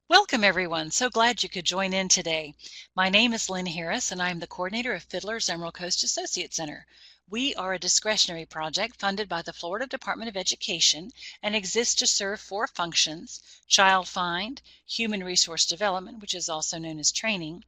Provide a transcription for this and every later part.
Welcome, everyone. So glad you could join in today. My name is Lynn Harris, and I'm the coordinator of Fiddler's Emerald Coast Associate Center. We are a discretionary project funded by the Florida Department of Education and exists to serve four functions: child find, human resource development, which is also known as training,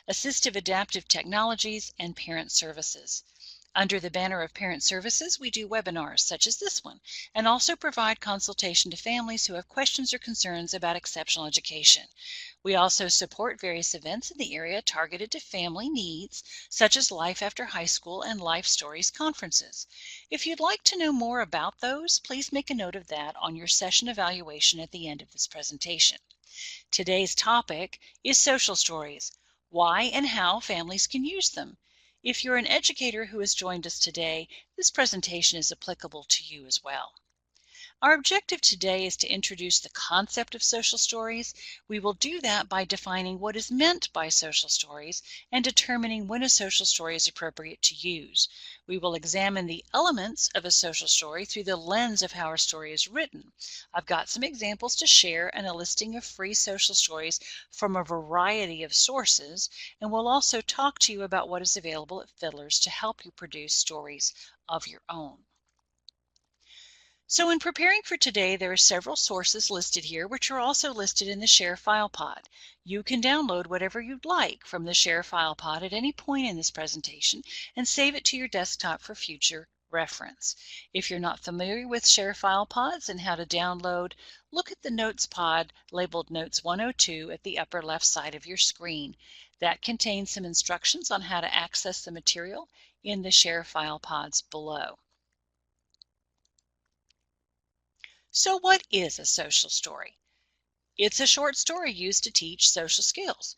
assistive adaptive technologies, and parent services. Under the banner of Parent Services, we do webinars such as this one, and also provide consultation to families who have questions or concerns about exceptional education. We also support various events in the area targeted to family needs, such as Life After High School and Life Stories conferences. If you'd like to know more about those, please make a note of that on your session evaluation at the end of this presentation. Today's topic is social stories, why and how families can use them. If you're an educator who has joined us today, this presentation is applicable to you as well. Our objective today is to introduce the concept of social stories. We will do that by defining what is meant by social stories and determining when a social story is appropriate to use. We will examine the elements of a social story through the lens of how our story is written. I've got some examples to share and a listing of free social stories from a variety of sources, and we'll also talk to you about what is available at Fiddlers to help you produce stories of your own. So in preparing for today, there are several sources listed here, which are also listed in the Share File Pod. You can download whatever you'd like from the Share File Pod at any point in this presentation and save it to your desktop for future reference. If you're not familiar with Share File Pods and how to download, look at the Notes pod labeled Notes 102 at the upper left side of your screen. That contains some instructions on how to access the material in the Share File Pods below. So what is a social story? It's a short story used to teach social skills.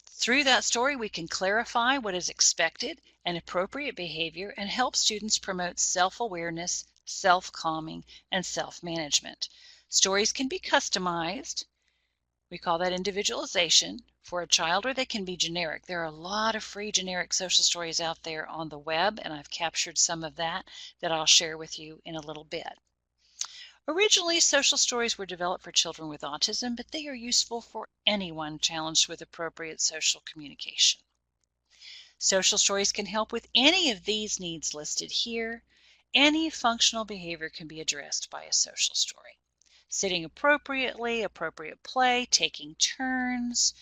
Through that story, we can clarify what is expected and appropriate behavior and help students promote self-awareness, self-calming, and self-management. Stories can be customized. We call that individualization for a child, or they can be generic. There are a lot of free generic social stories out there on the web, and I've captured some of that I'll share with you in a little bit. Originally, social stories were developed for children with autism, but they are useful for anyone challenged with appropriate social communication. Social stories can help with any of these needs listed here. Any functional behavior can be addressed by a social story. Sitting appropriately, appropriate play, taking turns,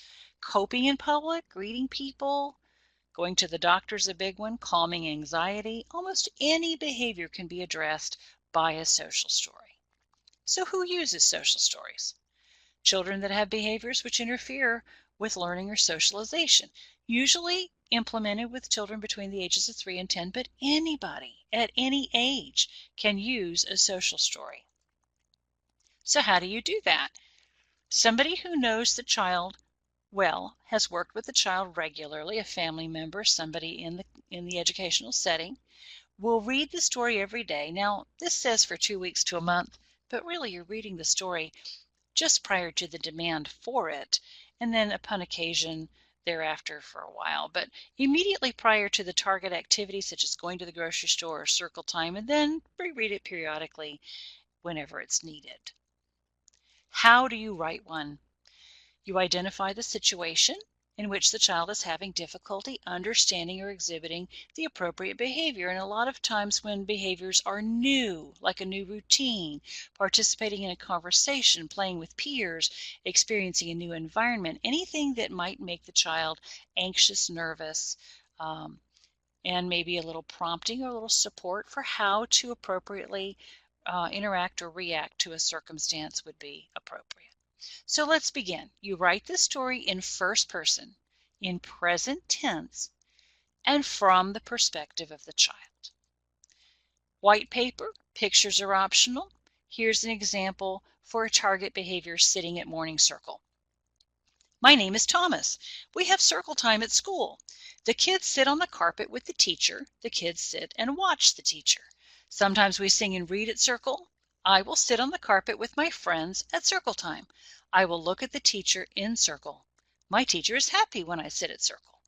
coping in public, greeting people, going to the doctor is a big one, calming anxiety. Almost any behavior can be addressed by a social story. So who uses social stories? Children that have behaviors which interfere with learning or socialization, usually implemented with children between the ages of 3 and 10, but anybody at any age can use a social story. So how do you do that? Somebody who knows the child well, has worked with the child regularly, a family member, somebody in the educational setting, will read the story every day. Now, this says for 2 weeks to a month, but really you're reading the story just prior to the demand for it, and then upon occasion thereafter for a while, but immediately prior to the target activity, such as going to the grocery store or circle time, and then reread it periodically whenever it's needed. How do you write one? You identify the situation in which the child is having difficulty understanding or exhibiting the appropriate behavior. And a lot of times when behaviors are new, like a new routine, participating in a conversation, playing with peers, experiencing a new environment, anything that might make the child anxious, nervous, and maybe a little prompting or a little support for how to appropriately interact or react to a circumstance would be appropriate. So let's begin. You write the story in first person, in present tense, and from the perspective of the child. White paper, pictures are optional. Here's an example for a target behavior sitting at morning circle. My name is Thomas. We have circle time at school. The kids sit on the carpet with the teacher. The kids sit and watch the teacher. Sometimes we sing and read at circle. I will sit on the carpet with my friends at circle time. I will look at the teacher in circle. My teacher is happy when I sit at circle.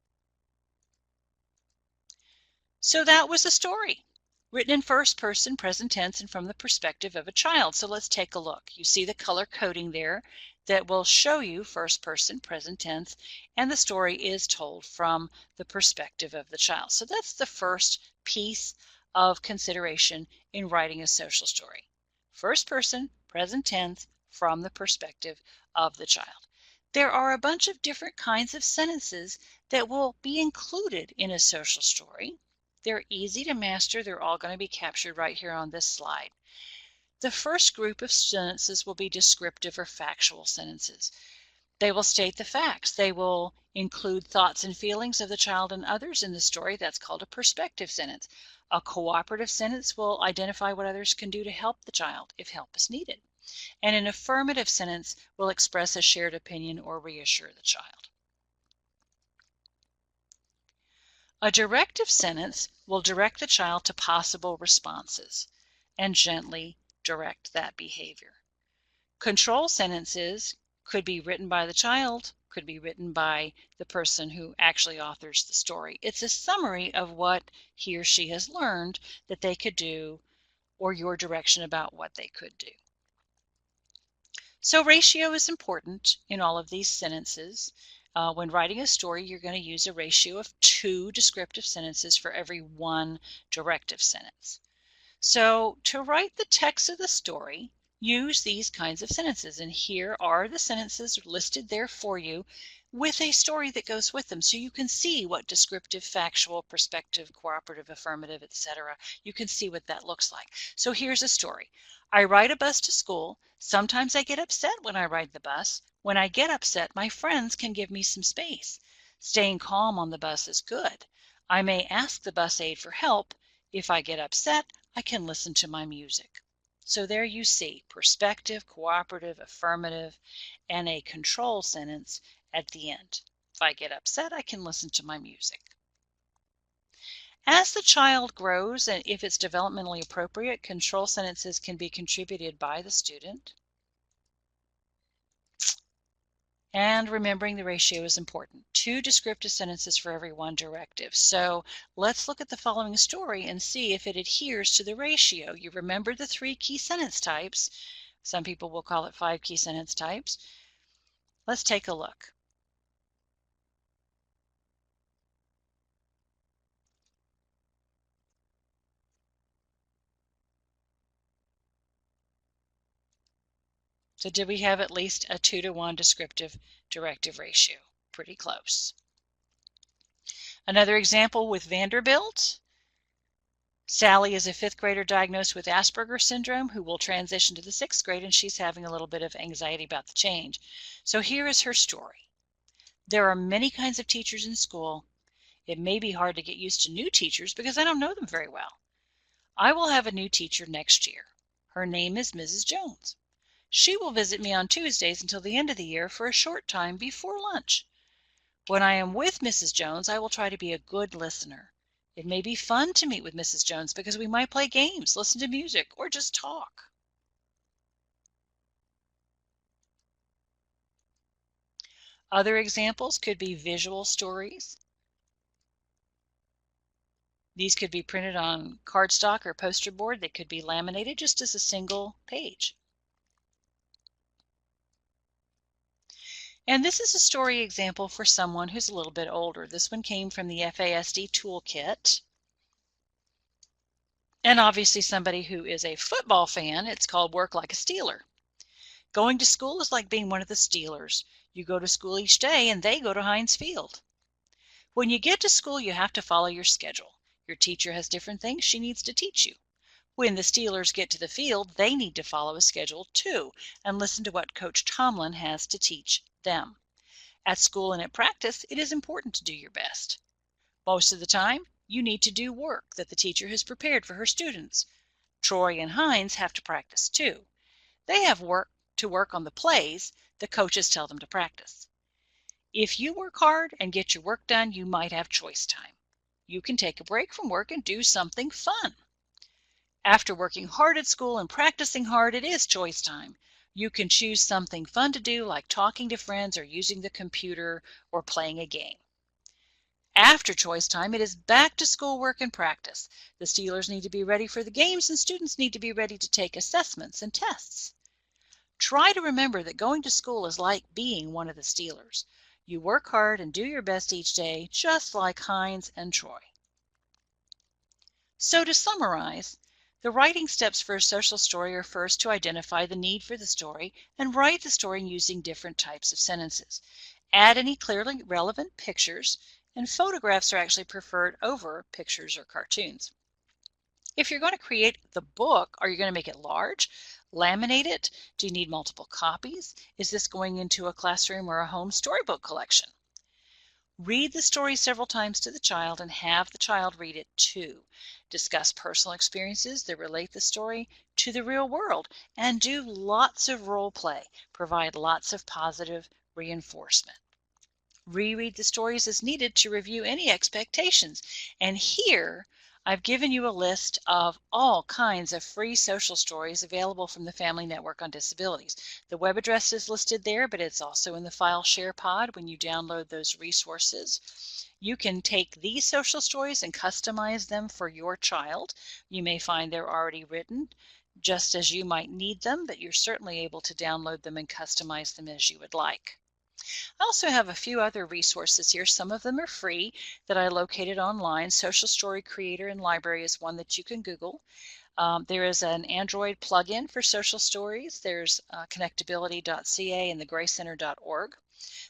So that was the story. written in first person, present tense, and from the perspective of a child. So let's take a look. You see the color coding there that will show you first person, present tense, and the story is told from the perspective of the child. So that's the first piece of consideration in writing a social story. First person, present tense, from the perspective of the child. There are a bunch of different kinds of sentences that will be included in a social story. They're easy to master. They're all going to be captured right here on this slide. The first group of sentences will be descriptive or factual sentences. They will state the facts. They will include thoughts and feelings of the child and others in the story. That's called a perspective sentence. A cooperative sentence will identify what others can do to help the child if help is needed. And an affirmative sentence will express a shared opinion or reassure the child. A directive sentence will direct the child to possible responses and gently direct that behavior. Control sentences could be written by the child, could be written by the person who actually authors the story. It's a summary of what he or she has learned that they could do, or your direction about what they could do. So ratio is important in all of these sentences. When writing a story, you're going to use a ratio of 2 descriptive sentences for every 1 directive sentence. So to write the text of the story, use these kinds of sentences. And here are the sentences listed there for you with a story that goes with them. So you can see what descriptive, factual, perspective, cooperative, affirmative, etc. You can see what that looks like. So here's a story. I ride a bus to school. Sometimes I get upset when I ride the bus. When I get upset, my friends can give me some space. Staying calm on the bus is good. I may ask the bus aide for help. If I get upset, I can listen to my music. So there you see perspective, cooperative, affirmative, and a control sentence at the end. If I get upset, I can listen to my music. As the child grows, and if it's developmentally appropriate, control sentences can be contributed by the student. And remembering the ratio is important. 2 descriptive sentences for every 1 directive. So let's look at the following story and see if it adheres to the ratio. You remember the 3 key sentence types. Some people will call it 5 key sentence types. Let's take a look. So did we have at least a 2-to-1 descriptive directive ratio? Pretty close. Another example with Vanderbilt. Sally is a 5th grader diagnosed with Asperger's syndrome who will transition to the 6th grade, and she's having a little bit of anxiety about the change. So here is her story. There are many kinds of teachers in school. It may be hard to get used to new teachers because I don't know them very well. I will have a new teacher next year. Her name is Mrs. Jones. She will visit me on Tuesdays until the end of the year for a short time before lunch. When I am with Mrs. Jones, I will try to be a good listener. It may be fun to meet with Mrs. Jones because we might play games, listen to music, or just talk. Other examples could be visual stories. These could be printed on cardstock or poster board. They could be laminated just as a single page. And this is a story example for someone who's a little bit older. This one came from the FASD toolkit. And obviously somebody who is a football fan, it's called Work Like a Steeler. Going to school is like being one of the Steelers. You go to school each day and they go to Heinz Field. When you get to school, you have to follow your schedule. Your teacher has different things she needs to teach you. When the Steelers get to the field, they need to follow a schedule too and listen to what Coach Tomlin has to teach them. At school and at practice, it is important to do your best. Most of the time, you need to do work that the teacher has prepared for her students. Troy and Heinz have to practice too. They have to work on the plays the coaches tell them to practice. If you work hard and get your work done, you might have choice time. You can take a break from work and do something fun. After working hard at school and practicing hard, it is choice time. You can choose something fun to do like talking to friends or using the computer or playing a game. After choice time, it is back to schoolwork and practice. The Steelers need to be ready for the games, and students need to be ready to take assessments and tests. Try to remember that going to school is like being one of the Steelers. You work hard and do your best each day, just like Heinz and Troy. So to summarize, the writing steps for a social story are first to identify the need for the story and write the story using different types of sentences. Add any clearly relevant pictures, and photographs are actually preferred over pictures or cartoons. If you're going to create the book, are you going to make it large? Laminate it? Do you need multiple copies? Is this going into a classroom or a home storybook collection? Read the story several times to the child and have the child read it too. Discuss personal experiences that relate the story to the real world and do lots of role play. Provide lots of positive reinforcement. Reread the stories as needed to review any expectations. And here I've given you a list of all kinds of free social stories available from the Family Network on Disabilities. The web address is listed there, but it's also in the file share pod when you download those resources. You can take these social stories and customize them for your child. You may find they're already written just as you might need them, but you're certainly able to download them and customize them as you would like. I also have a few other resources here. Some of them are free that I located online. Social Story Creator and Library is one that you can Google. There is an Android plugin for social stories. There's connectability.ca and thegraycenter.org.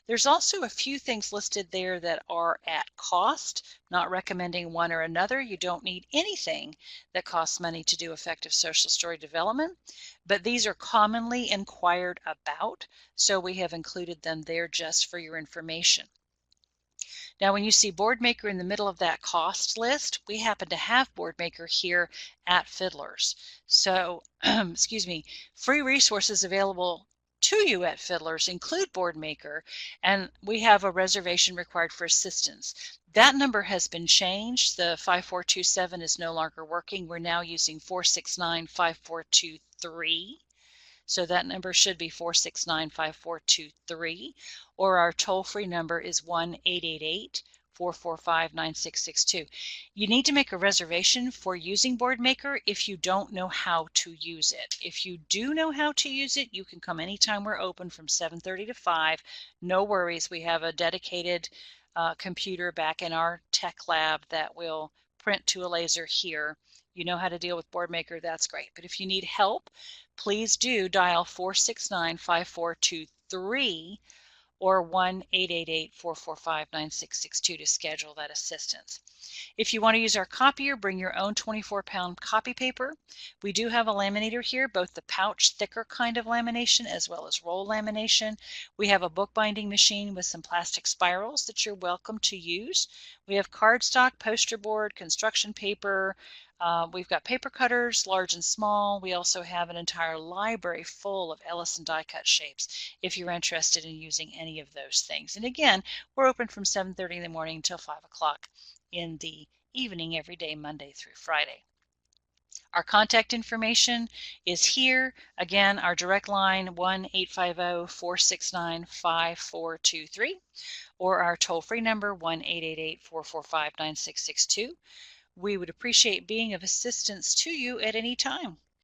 There's also a few things listed there that are at cost, not recommending one or another. You don't need anything that costs money to do effective social story development, but these are commonly inquired about, so we have included them there just for your information. Now, when you see Boardmaker in the middle of that cost list, we happen to have Boardmaker here at Fiddlers. So, excuse me, free resources available to you at Fiddlers include Boardmaker, and we have a reservation required for assistance. That number has been changed. The 5427 is no longer working. We're now using 469-5423. So that number should be 469-5423, or our toll-free number is 1-888-445-9662. You need to make a reservation for using Boardmaker if you don't know how to use it. If you do know how to use it, you can come anytime we're open from 7:30 to 5. No worries, we have a dedicated computer back in our tech lab that will print to a laser here. You know how to deal with Boardmaker, that's great. But if you need help, please do dial 469-5423 or 1-888-445-9662 to schedule that assistance. If you want to use our copier, bring your own 24-pound copy paper. We do have a laminator here, both the pouch, thicker kind of lamination as well as roll lamination. We have a bookbinding machine with some plastic spirals that you're welcome to use. We have cardstock, poster board, construction paper. We've got paper cutters, large and small. We also have an entire library full of Ellison die cut shapes if you're interested in using any of those things. And again, we're open from 7:30 in the morning until 5 o'clock in the evening every day, Monday through Friday. Our contact information is here. Again, our direct line 1-850-469-5423 or our toll-free number 1-888-445-9662. We would appreciate being of assistance to you at any time.